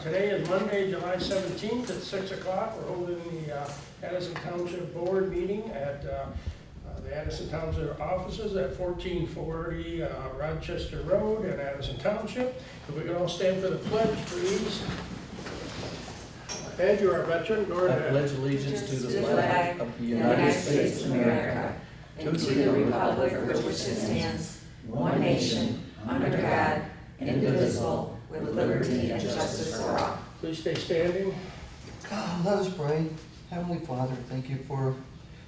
Today is Monday, July 17th at 6 o'clock. We're holding the Addison Township Board meeting at the Addison Township offices at 1440 Rochester Road in Addison Township. If we could all stand for the pledge, please. Ed, you're our veteran. Go I ahead. pledge allegiance to the flag of the United States of America and to the republic for which it stands, one nation, under God, indivisible, with liberty and justice for all. Please stay standing. Let us pray. Heavenly Father, thank you for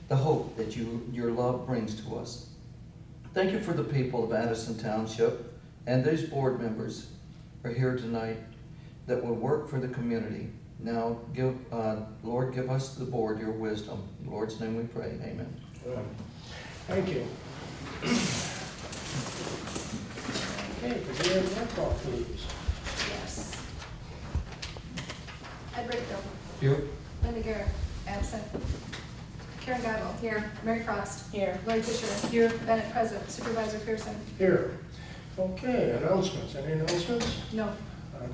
the hope that your love brings to us. Thank you for the people of Addison Township and these board members are here tonight that will work for the community. Now, Lord, give us the board your wisdom. In the Lord's name we pray. Amen. Thank you. Okay, could we have roll call, please? Yes. Ed Brickville. Here. Linda Garrett, absent. Karen Guyval. Here. Mary Frost. Here. Lori Fisher. Here. Bennett present. Supervisor Pearson. Here. Okay, announcements. Any announcements? No.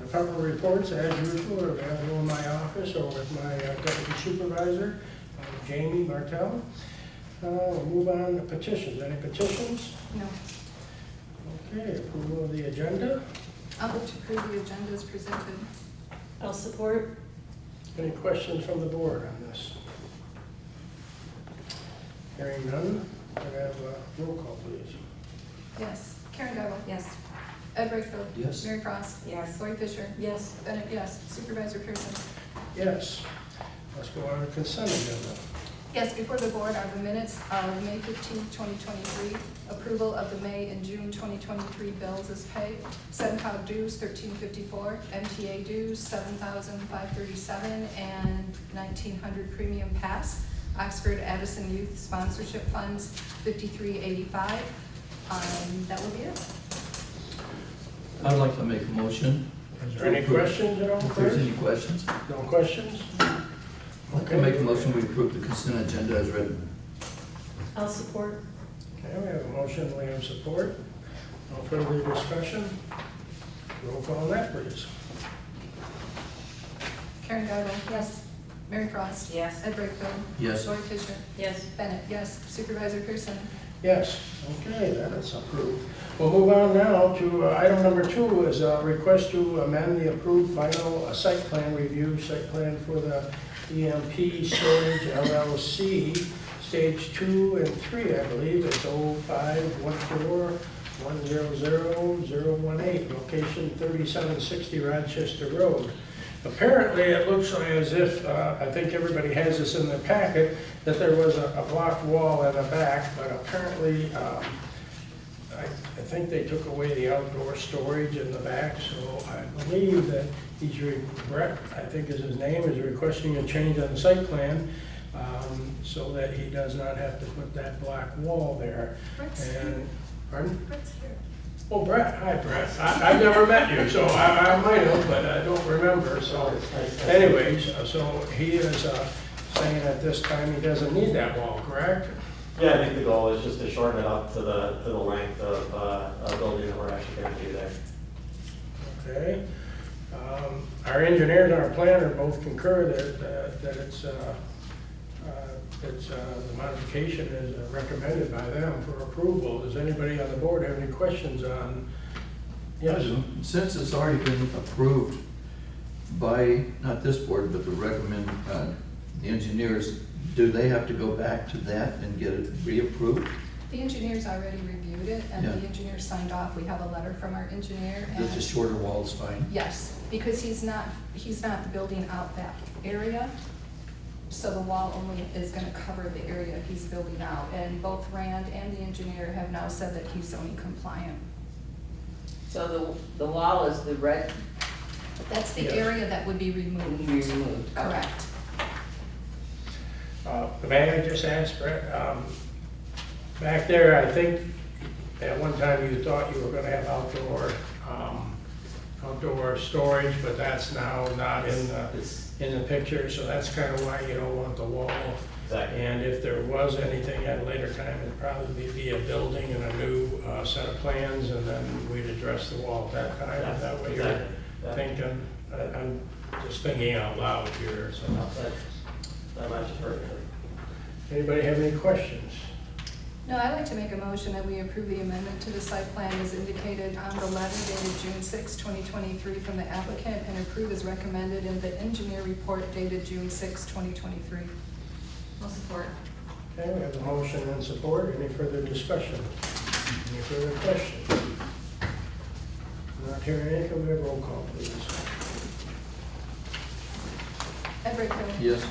Department reports, as usual, are available in my office or with my deputy supervisor, Jamie Martell. We'll move on to petitions. Any petitions? No. Okay, approval of the agenda. I'll move to approve the agenda as presented. I'll support. Any questions from the board on this? Hearing none, could I have a roll call, please? Yes. Karen Guyval. Yes. Ed Brickville. Yes. Mary Frost. Yes. Lori Fisher. Yes. Bennett, yes. Supervisor Pearson. Yes. Let's go on to consent agenda. Yes, before the board are the minutes of May 15th, 2023, approval of the May and June 2023 bills as paid, SEDCOG dues $1,354, MTA dues $7,537, and $1,900 premium pass, Oxford Addison Youth Sponsorship Funds $53.85. That will be it. I'd like to make a motion. Is there any questions at all, If there's Chris? any questions, No questions? I'd like to make a motion we approve the consent agenda as written. I'll support. Okay, we have a motion, we have support. No further discussion. Roll call on that, please. Karen Guyval. Yes. Mary Frost. Yes. Ed Brickville. Yes. Lori Fisher. Yes. Bennett, yes. Supervisor Pearson. Yes, okay, that is approved. We'll move on now to item number 2 is a request to amend the approved final site plan review, site plan for the EMP Storage LLC, stage 2 and 3, I believe. It's 0514-100-018, location 3760 Rochester Road. Apparently, it looks as if, I think everybody has this in their packet, that there was a block wall in the back, but apparently, I think they took away the outdoor storage in the back, so I believe that Brett, I think is his name, is requesting a change on the site plan, so that he does not have to put that black wall there. Brett's And, pardon? Brett's here. Oh, Brett, hi Brett. I've never met you, so I might have, but I don't remember, so anyways, so he is saying at this time he doesn't need that wall, correct? Yeah, I think the goal is just to shorten it up to the length of a building that we're actually going to do there. Okay. Our engineers and our planner both concur that the modification is recommended by them for approval. Does anybody on the board have any questions on? Yes. Since it's already been approved by, not this board, but the the engineers, do they have to go back to that and get it reapproved? The engineers already reviewed it, and Yeah. the engineer signed off. We have a letter from our engineer. That the And shorter wall is fine? yes, because he's not building out that area, so the wall only is gonna cover the area he's building out. And both Rand and the engineer have now said that he's zoning compliant. So the wall is the red, That's the Yes. area that would be will removed. be removed. Correct. May I just ask, Brett, back there, I think at one time you thought you were gonna have outdoor storage, but that's now not in the picture, so that's kind of why you don't want the wall. Exactly. And if there was anything at a later time, it'd probably be a building and a new set of plans, and then we'd address the wall at that time. Is that what you're Exactly. Yeah. thinking? I'm just thinking out loud here, so. That matches perfectly. Anybody have any questions? No, I'd like to make a motion that we approve the amendment to the site plan as indicated on the letter dated June 6, 2023 from the applicant and approve as recommended in the engineer report dated June 6, 2023. I'll support. Okay, we have a motion and support. Any further discussion? Any further questions? Not hearing any, can we have roll call, please? Ed Brightfield. Yes.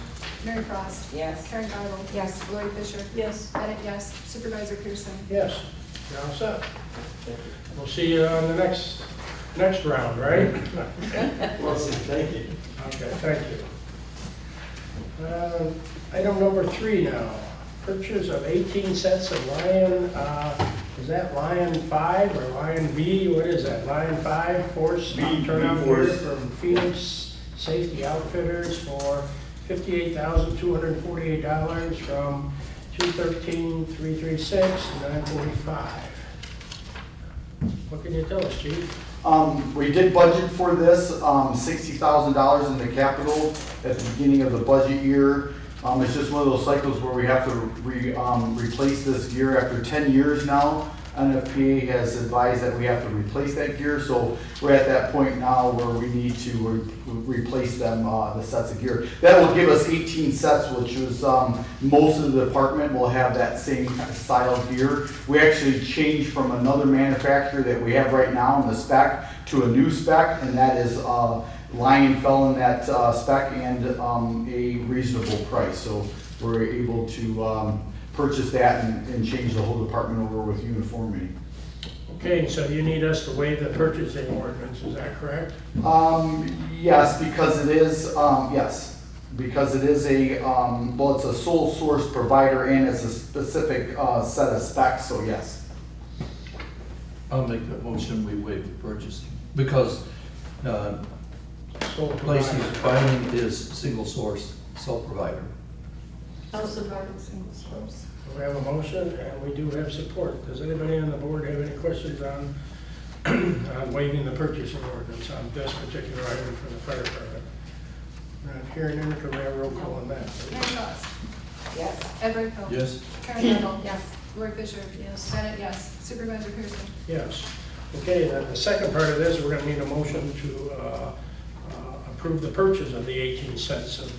Mary Frost. Yes. Karen Gardner. Yes. Lori Fisher. Yes. Bennett, yes. Supervisor Pearson. Yes, you're all set. We'll see you on the next round, right? Well, thank you. Okay, thank you. Item number 3 now, purchase of 18 sets of Lion, is that Lion 5 or Lion V? What is that? Lion 5 Force turnout gear from Phoenix Safety Outfitters for $58,248 from 213-336-945. What can you tell us, Chief? We did budget for this, $60,000 in the capital at the beginning of the budget year. It's just one of those cycles where we have to replace this gear after 10 years now. NFPA has advised that we have to replace that gear, so we're at that point now where we need to replace them, the sets of gear. That will give us 18 sets, which is, most of the department will have that same style of gear. We actually changed from another manufacturer that we have right now in the spec to a new spec, and that is, Lion fell in that spec and a reasonable price. So we're able to purchase that and change the whole department over with uniformity. Okay, so you need us to waive the purchasing ordinance, is that correct? Yes, because it is, yes, because it is a, well, it's a sole source provider and it's a specific set of specs, so yes. I'll make that motion, we waive the purchasing, because Sole Lacey's provider. buying is single source, sole provider. I'll support. We have a motion and we do have support. Does anybody on the board have any questions on on waiving the purchasing ordinance on this particular item for the fire department? Not hearing any, can we have a roll call on that? please? Mary Frost. Yes. Ed Brightfield. Yes. Karen Gardner. Yes. Lori Fisher. Yes. Bennett, yes. Supervisor Pearson. Yes. Okay, then the second part of this, we're gonna need a motion to approve the purchase of the 18 sets of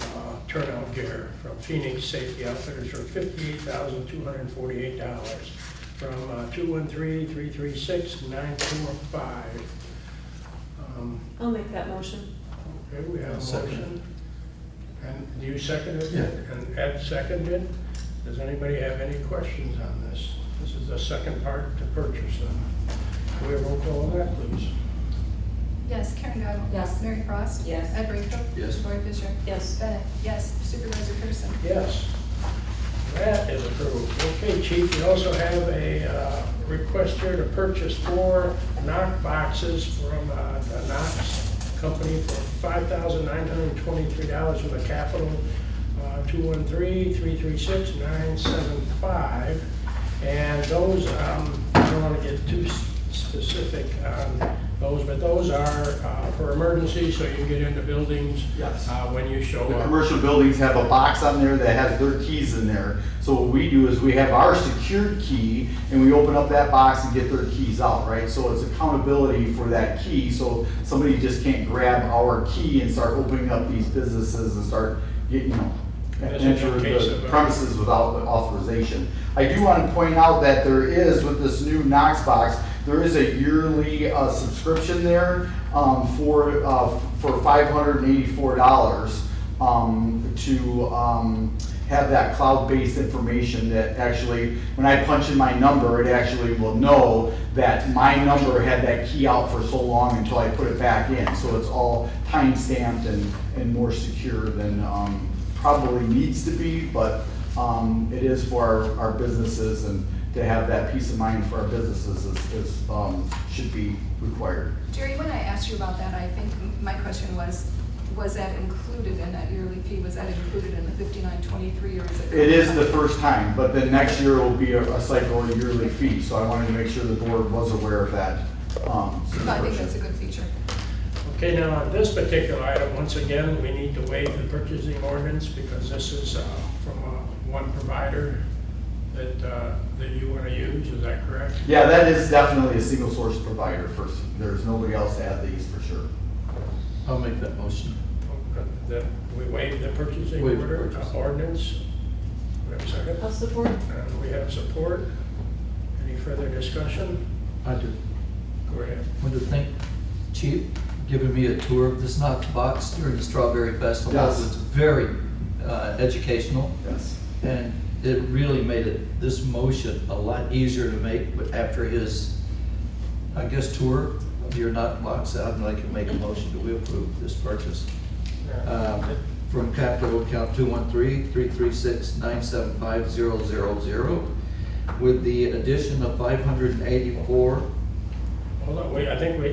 turnout gear from Phoenix Safety Outfitters for $58,248 from 213-336-945. I'll make that motion. Okay, we have a I'll second motion. And do you second it? Yeah. And Ed seconded. Does anybody have any questions on this? This is the second part to purchase them. Can we have a roll call on that, please? Yes. Karen Gardner. Yes. Mary Frost. Yes. Ed Brightfield. Yes. Lori Fisher. Yes. Bennett, yes. Supervisor Pearson. Yes. That is approved. Okay, Chief, you also have a request here to purchase 4 knock boxes from the Knox Company for $5,923 with a capital 213-336-975. And those, I don't want to get too specific on those, but those are for emergencies, so you can get into buildings Yes. when you show The up. commercial buildings have a box on there that has their keys in there. So what we do is we have our secured key and we open up that box and get their keys out, right? So it's accountability for that key. So somebody just can't grab our key and start opening up these businesses and start getting, This is enter in case the of a- premises without authorization. I do want to point out that there is, with this new Knox box, there is a yearly subscription there for $584 to have that cloud-based information that actually, when I punch in my number, it actually will know that my number had that key out for so long until I put it back in. So it's all time-stamped and more secure than probably needs to be, but it is for our businesses, and to have that peace of mind for our businesses is should be required. Jerry, when I asked you about that, I think my question was that included in that yearly fee? Was that included in the $59.23 or is it? It is the first time, but then next year will be a cycle, a yearly fee, so I wanted to make sure the board was aware of that. No, I think that's a good feature. Okay, now on this particular item, once again, we need to waive the purchasing ordinance because this is from one provider that you want to use, is that correct? Yeah, that is definitely a single source provider first. There's nobody else to add these for sure. I'll make that motion. That we waive the purchasing Waive the order, purchase. Ordinance. We have a second? I'll support. And we have support. Any further discussion? I do. Go ahead. I want to thank Chief giving me a tour of this Knox box during the Strawberry Festival. Yes. It was very educational, Yes. and it really made this motion a lot easier to make. But after his, I guess, tour of your Knox box, I'd like to make a motion that we approve this purchase. From capital account 213-336-975-000 with the addition of 584. Hold on, wait, I think we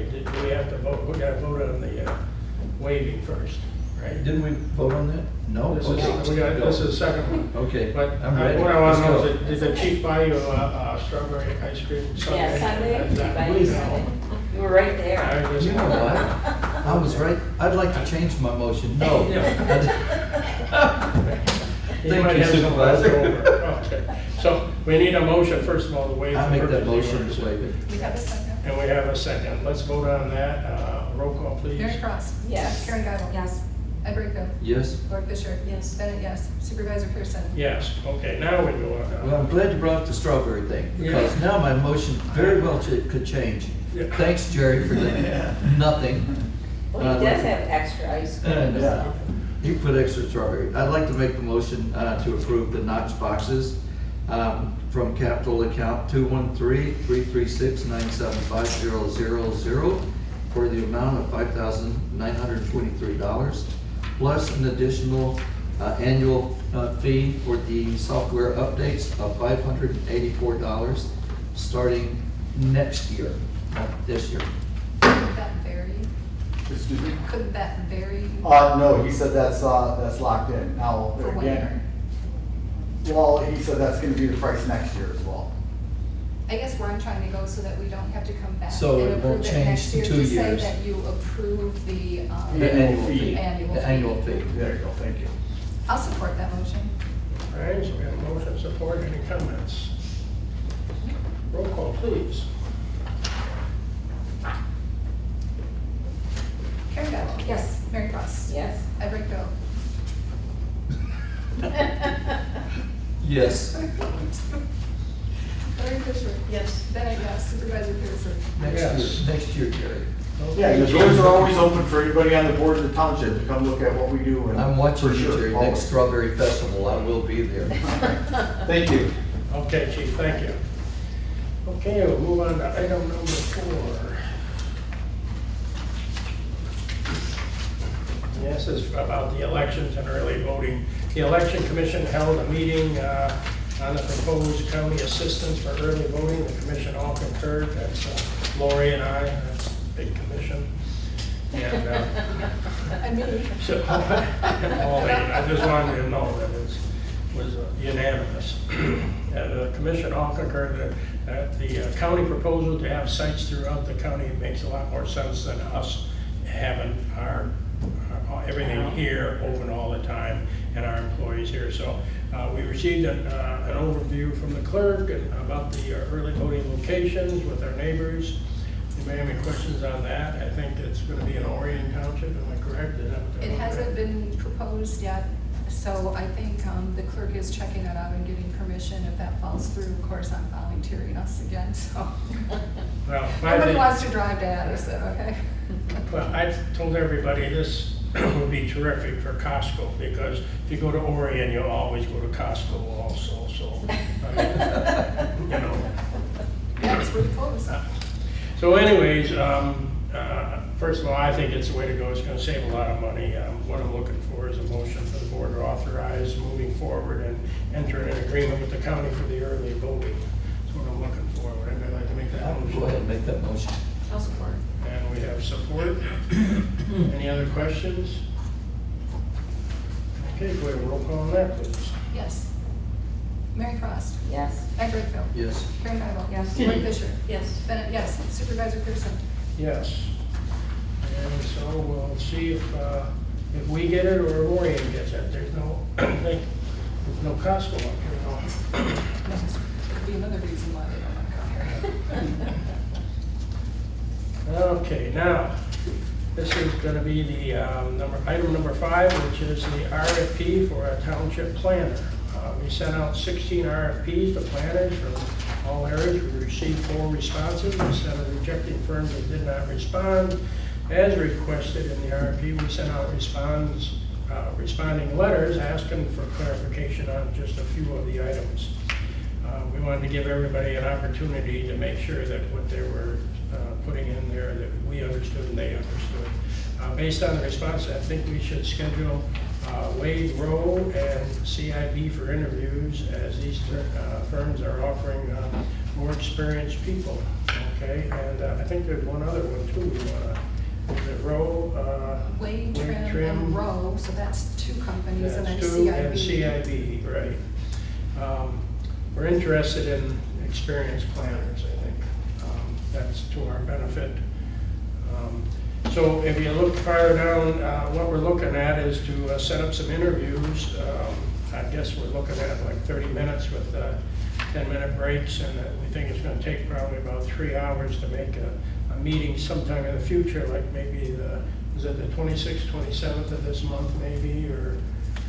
have to vote, we gotta vote on the waiving first, right? Didn't we vote on that? No? This Okay. is, this is the second one. Okay, But I'm ready. what I want to know Let's is, did the chief buy you a strawberry ice cream sundae? Yeah, Sunday, Is that- by we you know. Sunday. You were right there. I just You know wondered. what? I was right. I'd like to change my motion. No. You Thank might you, have some left Supervisor. over. Okay, so we need a motion, first of all, to waive the I make that purchasing motion orders. to waive it. We have a second. And we have a second. Let's vote on that. Roll call, please. Mary Cross. Yes. Karen Guyval. Yes. Ed Brightfield. Yes? Lori Fisher. Yes. Bennett, yes. Supervisor Pearson. Yes, okay, now we go on. Well, I'm glad you brought up the strawberry thing, because Yeah. now my motion very well could change. Yeah. Thanks, Jerry, for the nothing. Well, he does have extra ice cream. And, Yeah. he put extra strawberry. I'd like to make the motion to approve the Knox boxes from capital account 213-336-975-000 for the amount of $5,923, plus an additional annual fee for the software updates of $584, starting next year, not this year. Could that vary? Excuse me? Could that vary No, he said that's locked in. Now, for one again, year? well, he said that's gonna be the price next year as well. I guess where I'm trying to go so that we don't have to come back So and it won't approve it change next to year. 2 Just say years. that you approve the The annual fee. fee. Annual The fee. annual fee. There you go, thank you. I'll support that motion. All right, so we have a motion, support, any comments? Roll call, please. Karen Guyval. Yes. Mary Cross. Yes. Ed Brightfield. Yes. Lori Fisher. Yes. Bennett, yes. Supervisor Pearson. Next year, Jerry. Yeah, the doors are always open for anybody on the board of the township to come look at what we do. And I'm watching for you, sure, Jerry. always. Next Strawberry Festival, I will be there. Thank you. Okay, chief, thank you. Okay, we'll move on to item number 4. Yes, this is about the elections and early voting. The Election Commission held a meeting on the proposed county assistance for early voting. The commission all concurred. That's Lori and I, that's a big commission. And And me. so, all eight. I just wanted you to know that it was unanimous. And the commission all concurred that the county proposal to have sites throughout the county makes a lot more sense than us having our everything here open all the time and our employees here. So we received an overview from the clerk about the early voting locations with our neighbors. You may have any questions on that. I think it's going to be in Orion Township, am I correct? Is that what they're It hasn't looking been proposed yet, so I think the clerk is checking it out and getting permission. If that falls through, of course, I'm volunteering us again, so. at? Well, my Nobody thing- wants to drive to Addison, okay? Well, I've told everybody this would be terrific for Costco, because if you go to Orion, you'll always go to Costco also, so, I mean, you know. Yeah, it's pretty close. So anyways, first of all, I think it's the way to go. It's gonna save a lot of money. What I'm looking for is a motion for the board to authorize moving forward and enter an agreement with the county for the early voting. That's what I'm looking for. Would anybody like to make that motion? Go ahead and make that motion. I'll support. And we have support. Any other questions? Okay, go ahead, roll call on that, please. Yes. Mary Frost. Yes. Ed Brightfield. Yes. Karen Guyval. Yes. Lori Fisher. Yes. Bennett, yes. Supervisor Pearson. Yes. And so we'll see if we get it or Orion gets it. There's no, there's no Costco up here, no. Could be another reason why they don't want to come here. Okay, now, this is gonna be the item number 5, which is the RFP for a township planner. We sent out 16 RFPs to planners from all areas. We received 4 responses. Instead of rejecting firms that did not respond, as requested in the RFP, we sent out responding letters asking for clarification on just a few of the items. We wanted to give everybody an opportunity to make sure that what they were putting in there, that we understood and they understood. Based on the response, I think we should schedule Wade Rowe and CIB for interviews, as these firms are offering more experienced people. Okay, and I think there's one other one too. We want to, is it Rowe? Wade, Trim, and Rowe, so that's 2 companies, and then That's 2 and CIB, right. We're interested in experienced planners, I think. That's to our benefit. So if you look farther down, what we're looking at is to set up some interviews. I guess we're looking at like 30 minutes with 10-minute breaks, and we think it's going to take probably about 3 hours to make a meeting sometime in the future, like maybe is it the 26th, 27th of this month maybe, or?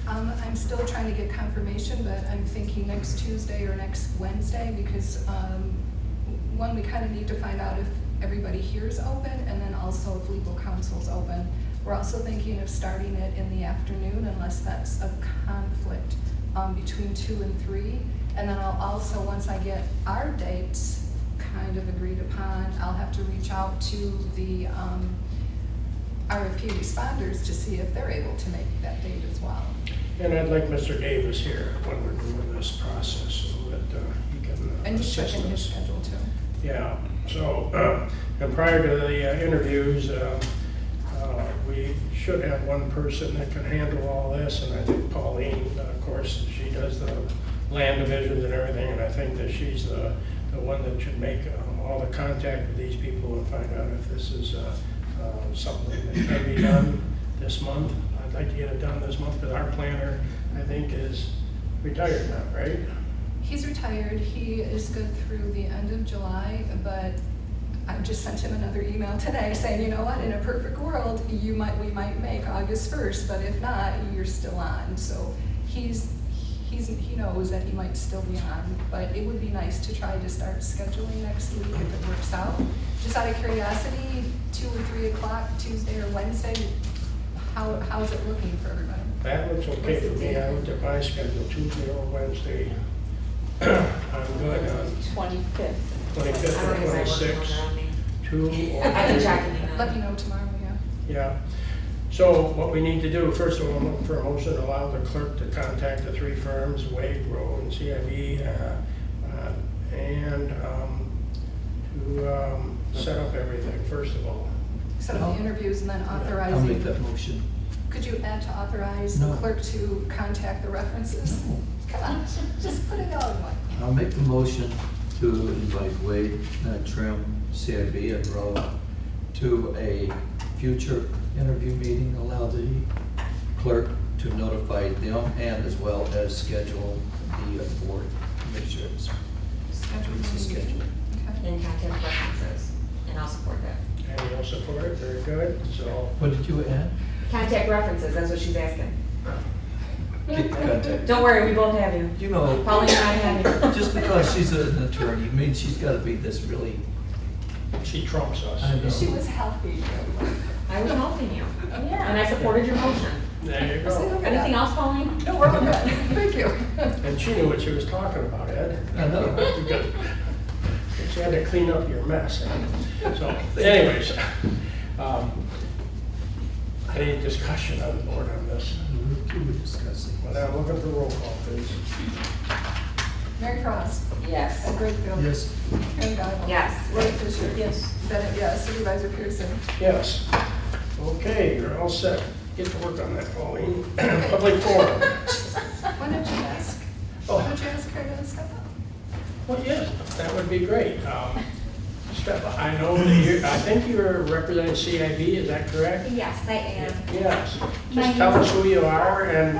I'm still trying to get confirmation, but I'm thinking next Tuesday or next Wednesday, because one, we kind of need to find out if everybody here is open, and then also if legal counsel's open. We're also thinking of starting it in the afternoon, unless that's a conflict between 2 and 3. And then I'll also, once I get our dates kind of agreed upon, I'll have to reach out to the RFP responders to see if they're able to make that date as well. And I'd like Mr. Davis here when we're doing this process, so that he can And he's assist checking his us. schedule too. Yeah, so, and prior to the interviews, we should have one person that can handle all this, and I think Pauline, of course, she does the land divisions and everything, and I think that she's the one that should make all the contact with these people and find out if this is something that can be done this month. I'd like to get it done this month, because our planner, I think, is retired now, right? He's retired. He is good through the end of July, but I just sent him another email today saying, you know what, in a perfect world, we might make August 1st, but if not, you're still on. So he knows that he might still be on, but it would be nice to try to start scheduling next week if it works out. Just out of curiosity, 2 or 3 o'clock, Tuesday or Wednesday, how's it looking for everybody? That looks okay for me. I looked at my schedule, Tuesday or Wednesday. I'm good on 25th. 25th or 26th, 2 or. I can check and email. Let me know tomorrow, yeah. Yeah. So what we need to do, first of all, I'm looking for a motion to allow the clerk to contact the 3 firms, Wade, Rowe, and CIB, and to set up everything, first of all. Set up the interviews and then I'll make authorizing. that motion. Could you add to authorize the No. clerk to contact the references? Come on, just put it all in one. I'll make the motion to invite Wade, Trim, CIB, and Rowe to a future interview meeting. Allow the clerk to notify them and as well as schedule the board. Make sure it's Schedule it's the meeting. scheduled. Okay. And contact references, and I'll support that. And you'll support it, very good. So, What did you add? Contact references, that's what she's asking. Get contact. Don't worry, we both have you. You know, Pauline and I have you. just because she's an attorney, I mean, she's gotta be this really, she trumps us. I know. She was healthy. I was helping you. Yeah. And I supported your motion. There you See, go. look at Anything that. else, Pauline? No, we're all good. Thank you. And she knew what she was talking about, Ed. I know. Because she had to clean up your mess. So anyways, any discussion on the board on this? we were discussing. Well, now I'm looking for roll call, please. Mary Frost. Yes. Ed Wakefield. Yes. Karen Guyval. Yes. Roy Fisher. Yes. Bennett, yes. Supervisor Pearson. Yes. Okay, you're all set. Get to work on that, Pauline. Public forum. Why don't you ask? Oh. Why don't you ask her to step up? Well, yes, that would be great. step up. I know that I think you're representing CIB, is that correct? Yes, I am. Yes. My Just tell name us who you are, and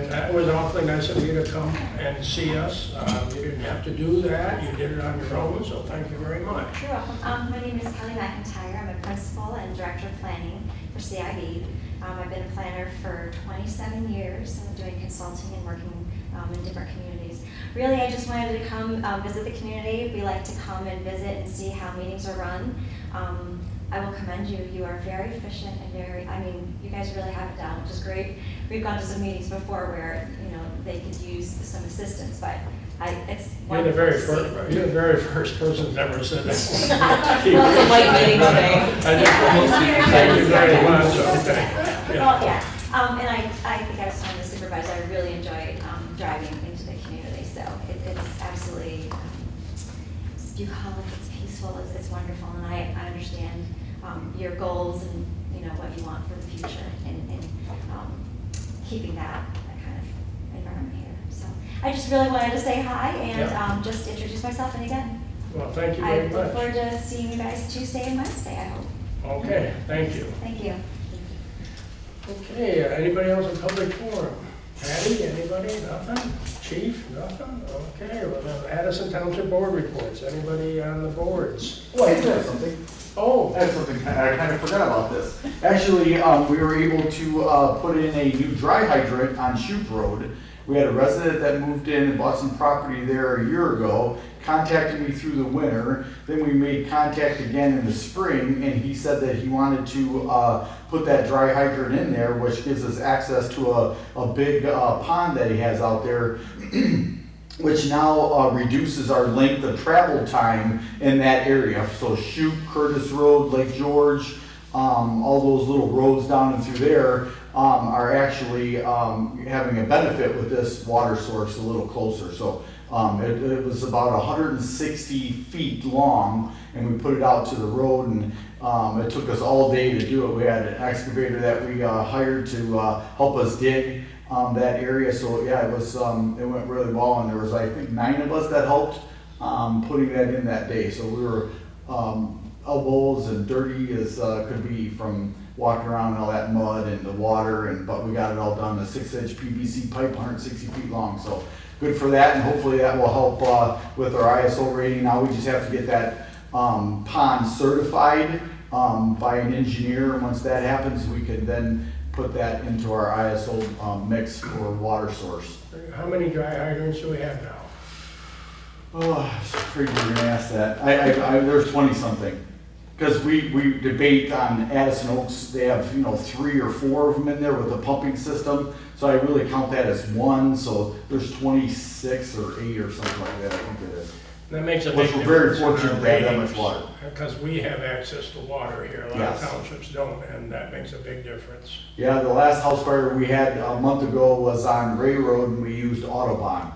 that was awfully nice of you to come and see us. You didn't have to do that, you did it on your own, so thank you very much. You're welcome. My name is Kelly McIntyre. I'm a principal and director of planning for CIB. I've been a planner for 27 years. I'm doing consulting and working in different communities. Really, I just wanted to come visit the community. We like to come and visit and see how meetings are run. I will commend you. You are very efficient and you guys really have it down, which is great. We've gone to some meetings before where, they could use some assistance, but it's You're the wonderful very to see. first, you're the very first person that ever said that. Well, it's a white meeting today. I just want to thank you very much, okay. Well, yeah, and I think I was telling the supervisor, I really enjoyed driving into the community, so it's absolutely, it's bucolic, it's peaceful, it's wonderful, and I understand your goals and, what you want for the future, and keeping that kind of environment here. So I just really wanted to say hi and Yeah. just introduce myself, and again, Well, thank you I very look forward much. to seeing you guys Tuesday and Wednesday, I hope. Okay, thank you. Thank you. Okay, anybody else in public forum? Patty, anybody? Nothing? Chief, nothing? Okay, well, then Addison Township Board reports. Anybody on the boards? Well, I do have something. Oh, I have something, I kind of forgot about this. Actually, we were able to put in a new dry hydrant on Shoup Road. We had a resident that moved in and bought some property there a year ago, contacted me through the winter. Then we made contact again in the spring, and he said that he wanted to put that dry hydrant in there, which gives us access to a big pond that he has out there, which now reduces our length of travel time in that area. So Shoup, Curtis Road, Lake George, all those little roads down and through there are actually having a benefit with this water source a little closer. So it was about 160 feet long, and we put it out to the road, and it took us all day to do it. We had an excavator that we hired to help us dig that area. So yeah, it went really well, and there was, I think, 9 of us that helped putting that in that day. So we were elbows and dirty as could be from walking around in all that mud and the water, but we got it all done. A 6-inch PVC pipe, 160 feet long. So good for that, and hopefully that will help with our ISO rating. Now we just have to get that pond certified by an engineer, and once that happens, we can then put that into our ISO mix for water source. how many dry hydrants do we have now? Oh, I was afraid you were gonna ask that. There's 20 something. Because we debate on Addison Oaks, they have, 3 or 4 of them in there with a pumping system. So I really count that as one, so there's 26 or 8 or something like that, I think it is. That makes a big Which difference. we're very in our fortunate to have that much ratings, water. Because we have access to water here, a lot of Yes. townships don't, and that makes a big difference. Yeah, the last house fire we had a month ago was on Ray Road, and we used Autobahn.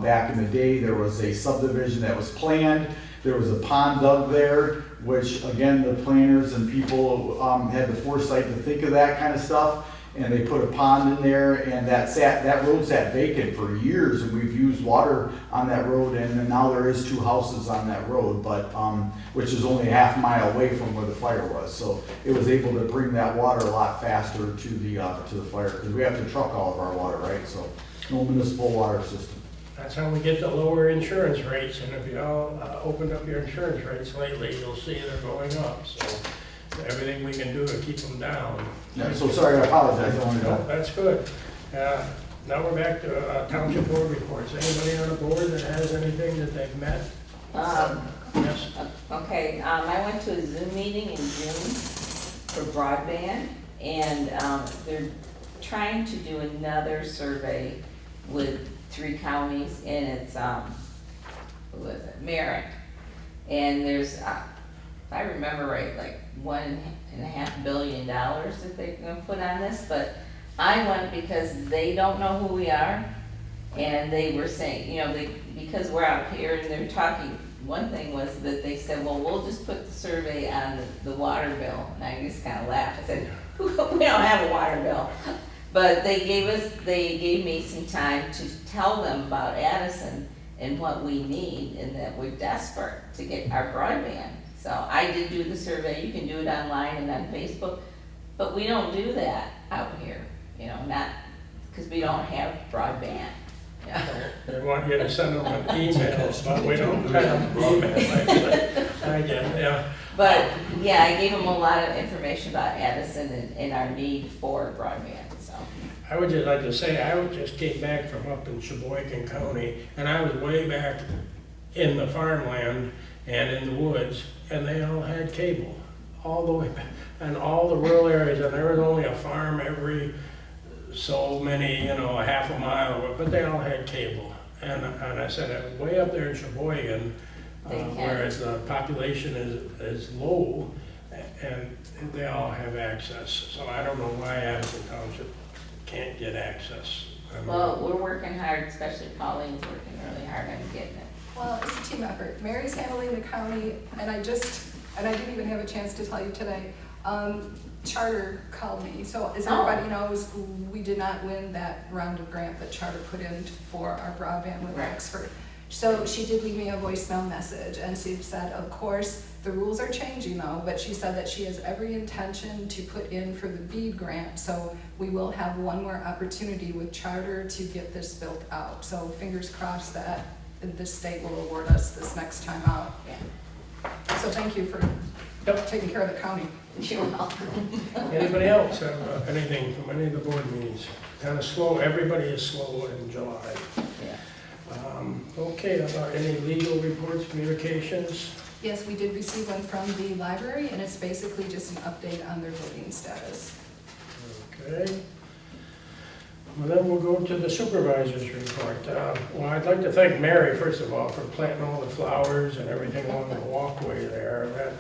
Back in the day, there was a subdivision that was planned, there was a pond dug there, which again, the planners and people had the foresight to think of that kind of stuff, and they put a pond in there, and that road sat vacant for years, and we've used water on that road, and then now there is 2 houses on that road, but which is only a half mile away from where the fire was. So it was able to bring that water a lot faster to the fire, because we have to truck all of our water, right? So no municipal water system. That's how we get the lower insurance rates, and if you all opened up your insurance rates lately, you'll see they're going up, so everything we can do to keep them down. Yeah, so sorry, I apologize, I wanted to. No, that's good. Now we're back to township board reports. Anybody on the board that has anything that they've met? Yes? Okay, I went to a Zoom meeting in June for broadband, and they're trying to do another survey with 3 counties, and it's, who is it, Merritt. And there's, if I remember right, like $1.5 billion that they're gonna put on this, but I went because they don't know who we are, and they were saying, because we're out here and they're talking, one thing was that they said, well, we'll just put the survey on the water bill, and I just kinda laughed, I said, we don't have a water bill. But they gave me some time to tell them about Addison, and what we need, and that we're desperate to get our broadband. So I did do the survey, you can do it online and on Facebook, but we don't do that out here, you know, not, because we don't have broadband. Yeah. They want you to send them an email, but we don't have email, actually. I get it, yeah. But, yeah, I gave them a lot of information about Addison and our need for broadband, so. I would just like to say, I just came back from up in Sheboygan County, and I was way back in the farmland and in the woods, and they all had cable, all the way back, and all the rural areas, and there was only a farm every so many, you know, a half a mile, but they all had cable. And I said, way up there in Sheboygan, whereas the population is low, and they all have access. So I don't know why Addison Township can't get access. I mean, Well, we're working hard, especially Pauline's working really hard on getting it. Well, it's a team effort. Mary's handling the county, and I didn't even have a chance to tell you today. Charter called me, so as everybody knows, we did not win that round of grant that Charter put in for our broadband with Right. Oxford. So she did leave me a voicemail message, and she said, of course, the rules are changing though, but she said that she has every intention to put in for the BEAD grant, so we will have one more opportunity with Charter to get this built out. So fingers crossed that the state will award us this next time out. Yeah. So thank you for taking care of the county. You're welcome. Anybody else have anything from any of the board meetings? Kind of slow, everybody is slow in July. Yeah. Okay, about any legal reports, communications? Yes, we did receive one from the library, and it's basically just an update on their voting status. Okay. Well, then we'll go to the supervisor's report. Well, I'd like to thank Mary, first of all, for planting all the flowers and everything along the walkway there.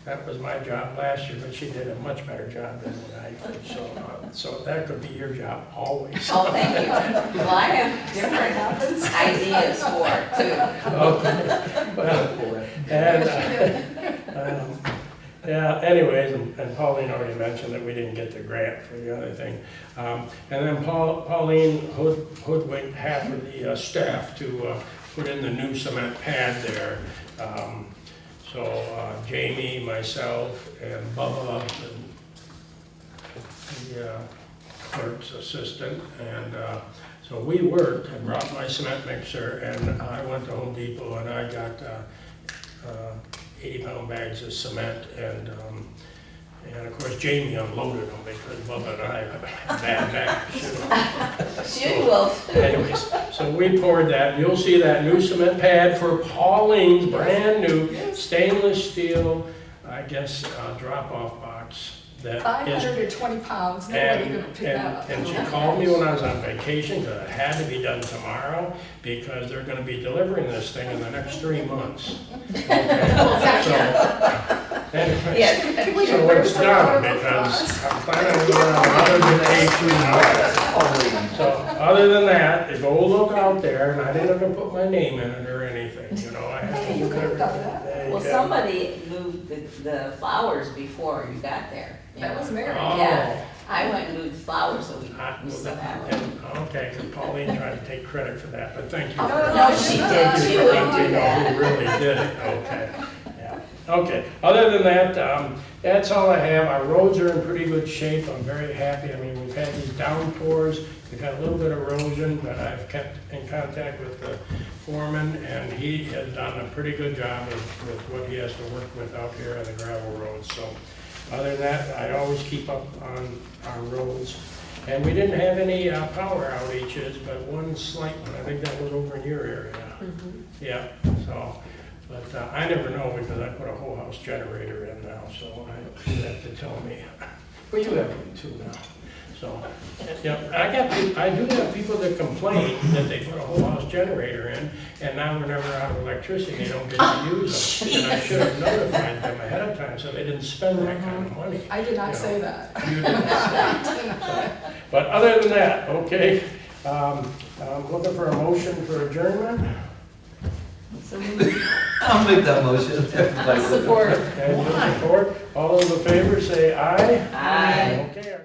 That was my job last year, but she did a much better job than what I did. So that could be your job always. Oh, thank you. Well, I have different ideas for it too. Okay. Well, and, yeah, anyways, and Pauline already mentioned that we didn't get the grant for the other thing. And then Pauline hoodwinked half of the staff to put in the new cement pad there. So Jamie, myself, and Bubba, the clerk's assistant, and so we worked. I brought my cement mixer, and I went to Home Depot, and I got 80-pound bags of cement, and of course Jamie unloaded them because Bubba and I have bad backs. She will. Anyways, so we poured that. You'll see that new cement pad for Pauline's brand new stainless steel, I guess, drop-off box. That is 520 pounds, nobody gonna pick that up. and she called me when I was on vacation because it had to be done tomorrow because they're going to be delivering this thing in the next 3 months. Okay. So, anyways, Yes. so it's done because I'm planning on going on other than A3 hours. So other than that, go look out there, and I didn't even put my name in it or anything, you know. I had to You do could have done everything. that. Well, Yeah. somebody moved the flowers before you got there. you That know. was Mary. Oh. Yeah, I went and moved the flowers, so we Well, still have them. okay, because Pauline tried to take credit for that, but thank you. No, for no, that. No, she did, she You wouldn't know do that. who really did it, okay, yeah. Okay, other than that, that's all I have. Our roads are in pretty good shape. I'm very happy. I mean, we've had these downpours. We've had a little bit of erosion, but I've kept in contact with the foreman, and he has done a pretty good job with what he has to work with out here on the gravel roads. So other than that, I always keep up on our roads. And we didn't have any power outages, but one slight one. I think that was over in your area. Yeah, so, but I never know because I put a whole house generator in now, so you have to tell me. Well, you have one too now. So, yeah, I do have people that complain that they put a whole house generator in, and now we're never out of electricity, they don't get to use them. And I should have notified them ahead of time so they didn't spend that kind of money. I did not You know. say that. You didn't say. But other than that, okay, I'm looking for a motion for adjournment. I'll make that motion. Support. And support, all those in favor say aye. Aye. Okay.